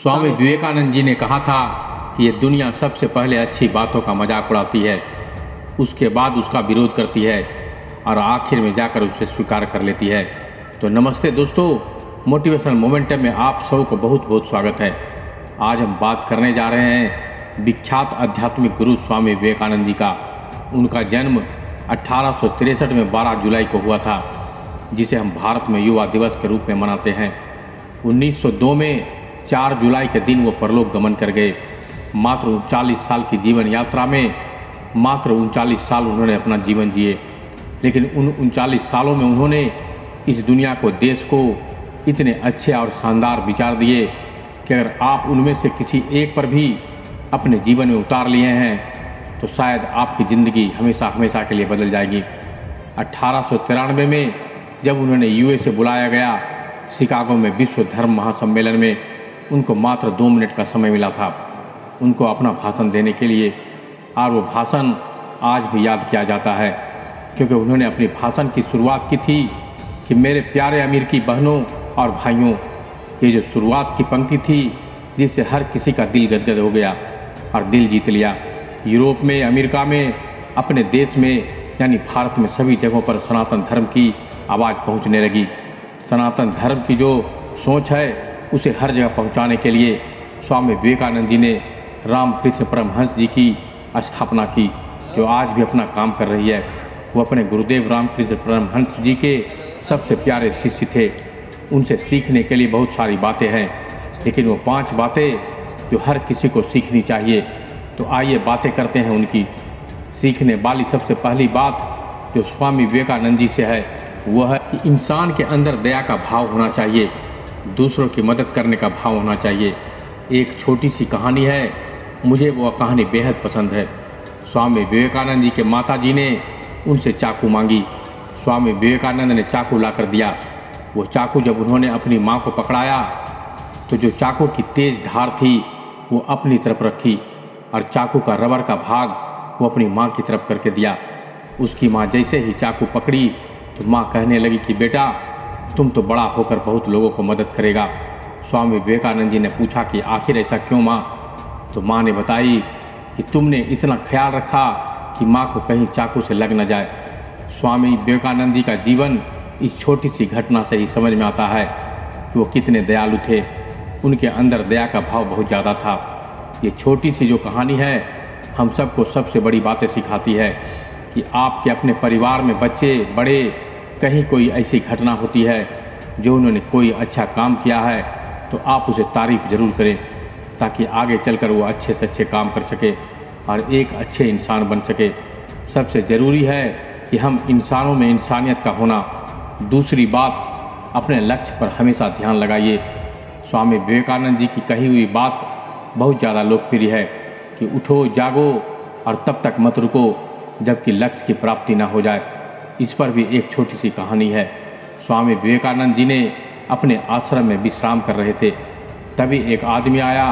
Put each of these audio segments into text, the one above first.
स्वामी विवेकानंद जी ने कहा था कि ये दुनिया सबसे पहले अच्छी बातों का मजाक उड़ाती है, उसके बाद उसका विरोध करती है और आखिर में जाकर उसे स्वीकार कर लेती है। तो नमस्ते दोस्तों, मोटिवेशनल मोमेंटम में आप सबको बहुत बहुत स्वागत है। आज हम बात करने जा रहे हैं विख्यात आध्यात्मिक गुरु स्वामी विवेकानंद जी का। उनका जन्म 1863 में 12 जुलाई को हुआ था, जिसे हम भारत में युवा दिवस के रूप में मनाते हैं। 1902 में 4 जुलाई के दिन वो परलोक गमन कर गए। मात्र 39 साल की जीवन यात्रा में मात्र 39 साल उन्होंने अपना जीवन जिए, लेकिन उन 39 सालों में उन्होंने इस दुनिया को, देश को इतने अच्छे और शानदार विचार दिए कि अगर आप उनमें से किसी एक पर भी अपने जीवन में उतार लिए हैं तो शायद आपकी ज़िंदगी हमेशा हमेशा के लिए बदल जाएगी। 1893 में जब उन्होंने यूएसए बुलाया गया, शिकागो में विश्व धर्म महासम्मेलन में उनको मात्र 2 मिनट का समय मिला था उनको अपना भाषण देने के लिए, और वो भाषण आज भी याद किया जाता है क्योंकि उन्होंने अपनी भाषण की शुरुआत की थी कि मेरे प्यारे अमेरिकी बहनों और भाइयों। ये जो शुरुआत की पंक्ति थी जिससे हर किसी का दिल गदगद हो गया और दिल जीत लिया। यूरोप में, अमेरिका में, अपने देश में यानी भारत में सभी जगहों पर सनातन धर्म की आवाज़ पहुंचने लगी। सनातन धर्म की जो सोच है उसे हर जगह पहुंचाने के लिए स्वामी विवेकानंद जी ने रामकृष्ण परमहंस जी की स्थापना की, जो आज भी अपना काम कर रही है। वो अपने गुरुदेव रामकृष्ण परमहंस जी के सबसे प्यारे शिष्य थे। उनसे सीखने के लिए बहुत सारी बातें हैं, लेकिन वो 5 बातें जो हर किसी को सीखनी चाहिए। तो आइए बातें करते हैं उनकी। सीखने वाली सबसे पहली बात जो स्वामी विवेकानंद जी से है वह है कि इंसान के अंदर दया का भाव होना चाहिए, दूसरों की मदद करने का भाव होना चाहिए। एक छोटी सी कहानी है, मुझे वह कहानी बेहद पसंद है। स्वामी विवेकानंद जी के माता जी ने उनसे चाकू मांगी। स्वामी विवेकानंद ने चाकू ला कर दिया। वो चाकू जब उन्होंने अपनी माँ को पकड़ाया तो जो चाकू की तेज़ धार थी वो अपनी तरफ रखी और चाकू का रबर का भाग वो अपनी माँ की तरफ करके दिया। उसकी माँ जैसे ही चाकू पकड़ी तो माँ कहने लगी कि बेटा, तुम तो बड़ा होकर बहुत लोगों को मदद करेगा। स्वामी विवेकानंद जी ने पूछा कि आखिर ऐसा क्यों माँ? तो माँ ने बताई कि तुमने इतना ख्याल रखा कि माँ को कहीं चाकू से लग न जाए। स्वामी विवेकानंद जी का जीवन इस छोटी सी घटना से ही समझ में आता है कि वो कितने दयालु थे। उनके अंदर दया का भाव बहुत ज़्यादा था। ये छोटी सी जो कहानी है हम सबको सबसे बड़ी बातें सिखाती है कि आपके अपने परिवार में बच्चे बड़े कहीं कोई ऐसी घटना होती है जो उन्होंने कोई अच्छा काम किया है तो आप उसे तारीफ़ ज़रूर करें, ताकि आगे चलकर वो अच्छे से अच्छे काम कर सके और एक अच्छे इंसान बन सके। सबसे ज़रूरी है कि हम इंसानों में इंसानियत का होना। दूसरी बात, अपने लक्ष्य पर हमेशा ध्यान लगाइए। स्वामी विवेकानंद जी की कही हुई बात बहुत ज़्यादा लोकप्रिय है कि उठो जागो और तब तक मत रुको जबकि लक्ष्य की प्राप्ति न हो जाए। इस पर भी एक छोटी सी कहानी है। स्वामी विवेकानंद जी ने अपने आश्रम में विश्राम कर रहे थे, तभी एक आदमी आया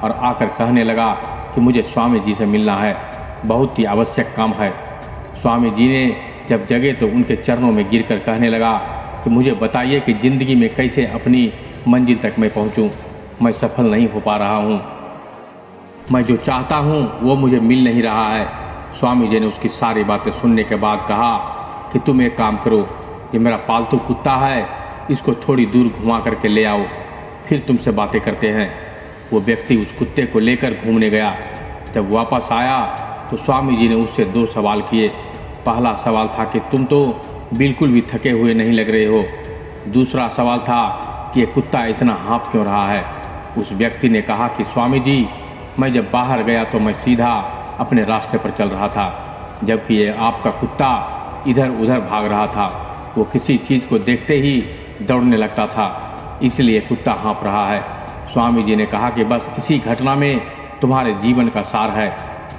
और आकर कहने लगा कि मुझे स्वामी जी से मिलना है, बहुत ही आवश्यक काम है। स्वामी जी ने जब जगे तो उनके चरणों में गिरकर कहने लगा कि मुझे बताइए कि ज़िंदगी में कैसे अपनी मंजिल तक मैं पहुंचूं। मैं सफल नहीं हो पा रहा हूं, मैं जो चाहता हूं वो मुझे मिल नहीं रहा है। स्वामी जी ने उसकी सारी बातें सुनने के बाद कहा कि तुम एक काम करो, ये मेरा पालतू कुत्ता है, इसको थोड़ी दूर घुमा करके ले आओ, फिर तुमसे बातें करते हैं। वो व्यक्ति उस कुत्ते को लेकर घूमने गया। जब वापस आया तो स्वामी जी ने उससे 2 सवाल किए। पहला सवाल था कि तुम तो बिल्कुल भी थके हुए नहीं लग रहे हो। दूसरा सवाल था कि ये कुत्ता इतना हाँफ क्यों रहा है। उस व्यक्ति ने कहा कि स्वामी जी, मैं जब बाहर गया तो मैं सीधा अपने रास्ते पर चल रहा था, जबकि ये आपका कुत्ता इधर उधर भाग रहा था। वो किसी चीज़ को देखते ही दौड़ने लगता था, इसलिए कुत्ता हाँफ रहा है। स्वामी जी ने कहा कि बस इसी घटना में तुम्हारे जीवन का सार है।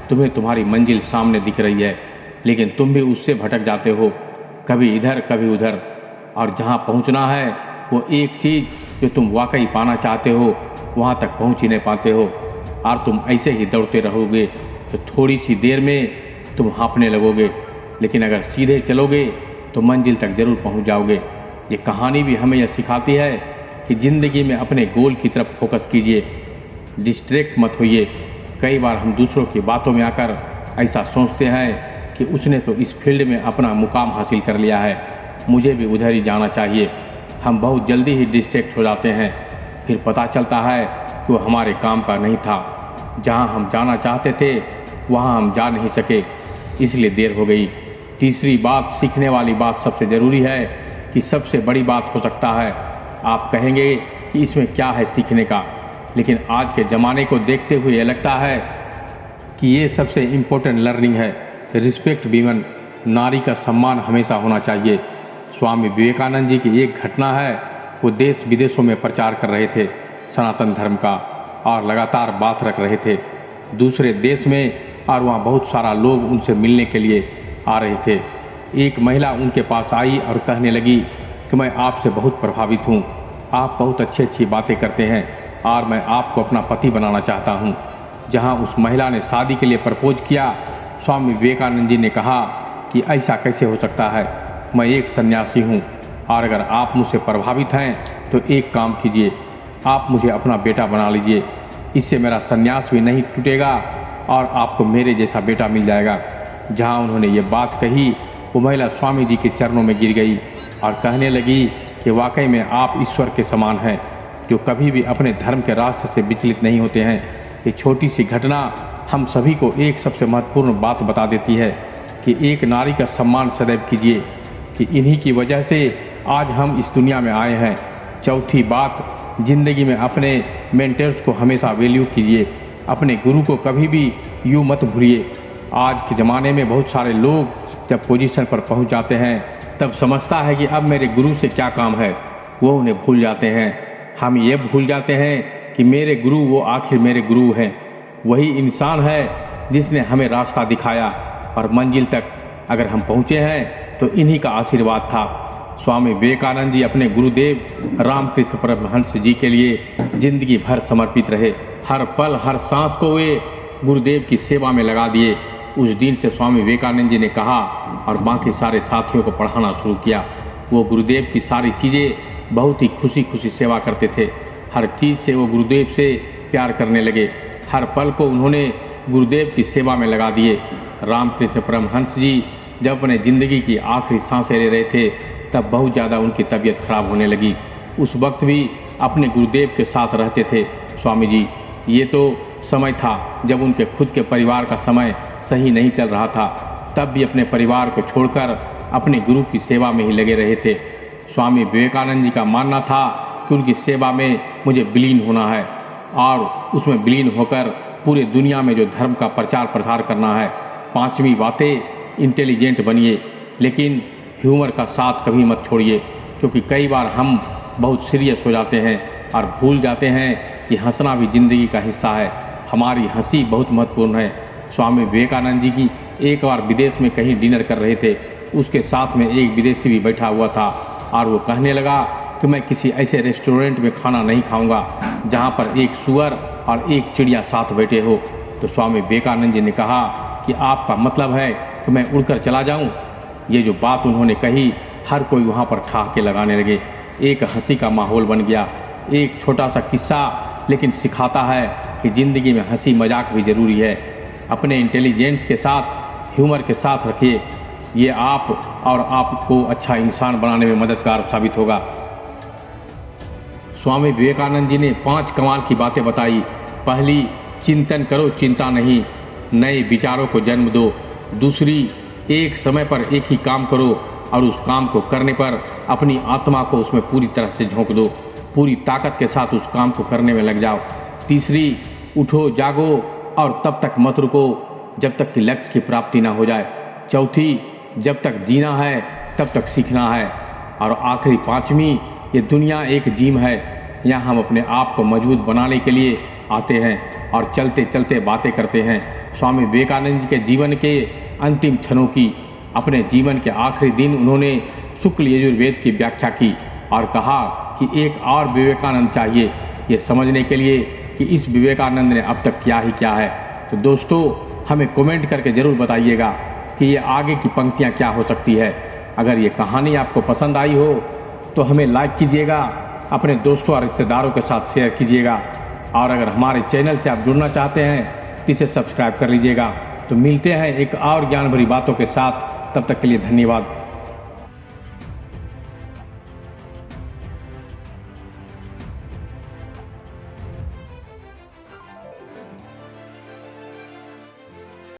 तुम्हें तुम्हारी मंजिल सामने दिख रही है, लेकिन तुम भी उससे भटक जाते हो, कभी इधर कभी उधर, और जहाँ पहुँचना है वो एक चीज़ जो तुम वाकई पाना चाहते हो वहाँ तक पहुँच ही नहीं पाते हो। और तुम ऐसे ही दौड़ते रहोगे तो थोड़ी सी देर में तुम हाँफने लगोगे, लेकिन अगर सीधे चलोगे तो मंजिल तक ज़रूर पहुँच जाओगे। ये कहानी भी हमें यह सिखाती है कि ज़िंदगी में अपने गोल की तरफ फोकस कीजिए, डिस्ट्रैक्ट मत होइए। कई बार हम दूसरों की बातों में आकर ऐसा सोचते हैं कि उसने तो इस फील्ड में अपना मुकाम हासिल कर लिया है, मुझे भी उधर ही जाना चाहिए। हम बहुत जल्दी ही डिस्ट्रैक्ट हो जाते हैं, फिर पता चलता है कि वो हमारे काम का नहीं था। जहाँ हम जाना चाहते थे वहाँ हम जा नहीं सके, इसलिए देर हो गई। तीसरी बात, सीखने वाली बात सबसे ज़रूरी है कि सबसे बड़ी बात हो सकता है। आप कहेंगे कि इसमें क्या है सीखने का, लेकिन आज के ज़माने को देखते हुए ये लगता है कि ये सबसे इम्पोर्टेंट लर्निंग है। रिस्पेक्ट वीमेन, नारी का सम्मान हमेशा होना चाहिए। स्वामी विवेकानंद जी की एक घटना है, वो देश विदेशों में प्रचार कर रहे थे सनातन धर्म का और लगातार बात रख रहे थे दूसरे देश में, और वहाँ बहुत सारा लोग उनसे मिलने के लिए आ रहे थे। एक महिला उनके पास आई और कहने लगी कि मैं आपसे बहुत प्रभावित हूँ, आप बहुत अच्छी अच्छी बातें करते हैं और मैं आपको अपना पति बनाना चाहता हूँ। जहाँ उस महिला ने शादी के लिए प्रपोज किया, स्वामी विवेकानंद जी ने कहा कि ऐसा कैसे हो सकता है, मैं एक सन्यासी हूँ और अगर आप मुझसे प्रभावित हैं तो एक काम कीजिए, आप मुझे अपना बेटा बना लीजिए, इससे मेरा सन्यास भी नहीं टूटेगा और आपको मेरे जैसा बेटा मिल जाएगा। जहाँ उन्होंने ये बात कही, वो महिला स्वामी जी के चरणों में गिर गई और कहने लगी कि वाकई में आप ईश्वर के समान हैं, जो कभी भी अपने धर्म के रास्ते से विचलित नहीं होते हैं। ये छोटी सी घटना हम सभी को एक सबसे महत्वपूर्ण बात बता देती है कि एक नारी का सम्मान सदैव कीजिए, कि इन्हीं की वजह से आज हम इस दुनिया में आए हैं। चौथी बात, ज़िंदगी में अपने मेंटर्स को हमेशा वैल्यू कीजिए, अपने गुरु को कभी भी यूँ मत भूलिए। आज के ज़माने में बहुत सारे लोग जब पोजीशन पर पहुंच जाते हैं तब समझता है कि अब मेरे गुरु से क्या काम है, वो उन्हें भूल जाते हैं। हम ये भूल जाते हैं कि मेरे गुरु वो आखिर मेरे गुरु हैं, वही इंसान है जिसने हमें रास्ता दिखाया और मंजिल तक अगर हम पहुँचे हैं तो इन्हीं का आशीर्वाद था। स्वामी विवेकानंद जी अपने गुरुदेव रामकृष्ण परमहंस जी के लिए जिंदगी भर समर्पित रहे। हर पल हर सांस को वे गुरुदेव की सेवा में लगा दिए। उस दिन से स्वामी विवेकानंद जी ने कहा और बाकी सारे साथियों को पढ़ाना शुरू किया। वो गुरुदेव की सारी चीज़ें बहुत ही खुशी खुशी सेवा करते थे। हर चीज़ से वो गुरुदेव से प्यार करने लगे। हर पल को उन्होंने गुरुदेव की सेवा में लगा दिए। रामकृष्ण परमहंस जी जब अपने ज़िंदगी की आखिरी सांसें ले रहे थे तब बहुत ज़्यादा उनकी तबीयत खराब होने लगी। उस वक्त भी अपने गुरुदेव के साथ रहते थे स्वामी जी। ये तो समय था जब उनके खुद के परिवार का समय सही नहीं चल रहा था, तब भी अपने परिवार को छोड़कर अपने गुरु की सेवा में ही लगे रहे थे। स्वामी विवेकानंद जी का मानना था कि उनकी सेवा में मुझे विलीन होना है और उसमें विलीन होकर पूरे दुनिया में जो धर्म का प्रचार प्रसार करना है। पांचवी बातें, इंटेलिजेंट बनिए लेकिन ह्यूमर का साथ कभी मत छोड़िए, क्योंकि कई बार हम बहुत सीरियस हो जाते हैं और भूल जाते हैं कि हंसना भी ज़िंदगी का हिस्सा है। हमारी हंसी बहुत महत्वपूर्ण है। स्वामी विवेकानंद जी की एक बार विदेश में कहीं डिनर कर रहे थे, उसके साथ में एक विदेशी भी बैठा हुआ था और वो कहने लगा कि मैं किसी ऐसे रेस्टोरेंट में खाना नहीं खाऊंगा जहाँ पर एक सुअर और एक चिड़िया साथ बैठे हो। तो स्वामी विवेकानंद जी ने कहा कि आपका मतलब है कि मैं उड़कर चला जाऊँ। ये जो बात उन्होंने कही, हर कोई वहाँ पर ठहाके लगाने लगे। एक हंसी का माहौल बन गया। एक छोटा सा किस्सा लेकिन सिखाता है कि ज़िंदगी में हंसी मजाक भी ज़रूरी है। अपने इंटेलिजेंस के साथ, ह्यूमर के साथ रखिए, ये आप और आपको अच्छा इंसान बनाने में मददगार साबित होगा। स्वामी विवेकानंद जी ने 5 कमाल की बातें बताई। पहली, चिंतन करो, चिंता नहीं, नए विचारों को जन्म दो। दूसरी, एक समय पर एक ही काम करो और उस काम को करने पर अपनी आत्मा को उसमें पूरी तरह से झोंक दो, पूरी ताकत के साथ उस काम को करने में लग जाओ। तीसरी, उठो जागो और तब तक मत रुको जब तक कि लक्ष्य की प्राप्ति ना हो जाए। चौथी, जब तक जीना है तब तक सीखना है। और आखिरी 5वीं, ये दुनिया एक जिम है, यहाँ हम अपने आप को मजबूत बनाने के लिए आते हैं और चलते चलते बातें करते हैं। स्वामी विवेकानंद जी के जीवन के अंतिम क्षणों की, अपने जीवन के आखिरी दिन उन्होंने शुक्ल यजुर्वेद की व्याख्या की और कहा कि एक और विवेकानंद चाहिए, ये समझने के लिए कि इस विवेकानंद ने अब तक किया ही क्या है। तो दोस्तों, हमें कमेंट करके ज़रूर बताइएगा कि ये आगे की पंक्तियाँ क्या हो सकती है। अगर ये कहानी आपको पसंद आई हो तो हमें लाइक कीजिएगा, अपने दोस्तों और रिश्तेदारों के साथ शेयर कीजिएगा और अगर हमारे चैनल से आप जुड़ना चाहते हैं तो इसे सब्सक्राइब कर लीजिएगा। तो मिलते हैं एक और ज्ञान भरी बातों के साथ, तब तक के लिए धन्यवाद।